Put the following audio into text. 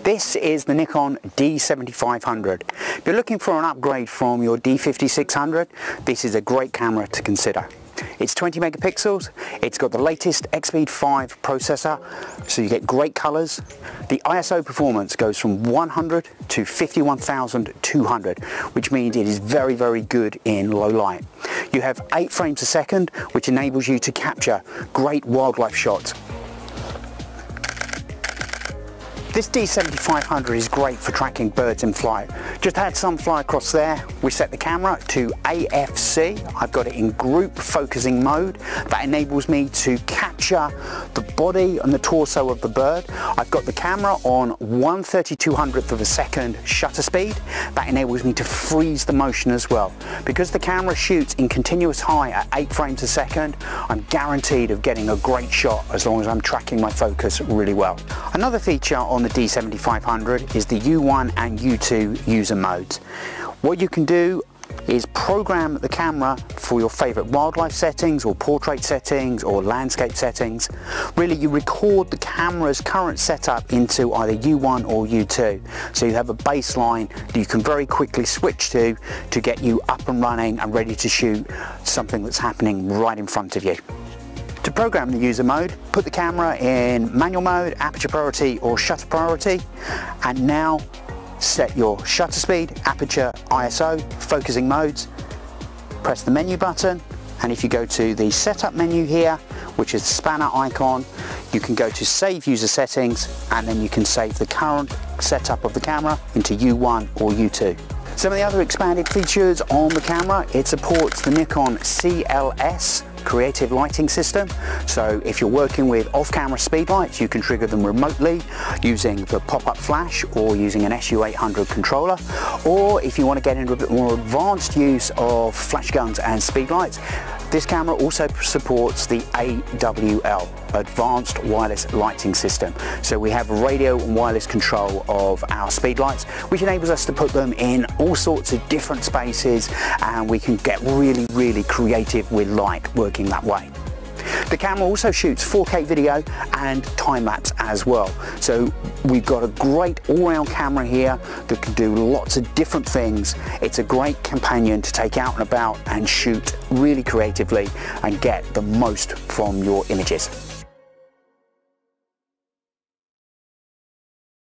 This is the Nikon D7500. If you're looking for an upgrade from your D5600, this is a great camera to consider. It's 20 megapixels, it's got the latest XP5 processor, so you get great colors. The ISO performance goes from 100 to 51,200, which means it is very, very good in low light. You have 8 frames a second, which enables you to capture great wildlife shots. This D7500 is great for tracking birds in flight. Just had some fly across there. We set the camera to AFC. I've got it in group focusing mode. That enables me to capture the body and the torso of the bird. I've got the camera on 1/3200th of a second shutter speed. That enables me to freeze the motion as well. Because the camera shoots in continuous high at 8 frames a second, I'm guaranteed of getting a great shot as long as I'm tracking my focus really well. Another feature on the D7500 is the U1 and U2 user modes. What you can do is program the camera for your favorite wildlife settings or portrait settings or landscape settings. Really, you record the camera's current setup into either U1 or U2. So you have a baseline that you can very quickly switch to get you up and running and ready to shoot something that's happening right in front of you. To program the user mode, put the camera in manual mode, aperture priority or shutter priority, and now set your shutter speed, aperture, ISO, focusing modes. Press the menu button, and if you go to the setup menu here, which is the spanner icon, you can go to save user settings, and then you can save the current setup of the camera into U1 or U2. Some of the other expanded features on the camera, it supports the Nikon CLS creative lighting system. So if you're working with off-camera speed lights, you can trigger them remotely using the pop-up flash or using an SU800 controller. Or if you want to get into a bit more advanced use of flash guns and speed lights, this camera also supports the AWL, Advanced Wireless Lighting System. So we have radio and wireless control of our speed lights, which enables us to put them in all sorts of different spaces, and we can get really, really creative with light working that way. The camera also shoots 4K video and time-lapse as well. So we've got a great all-round camera here that can do lots of different things. It's a great companion to take out and about and shoot really creatively and get the most from your images.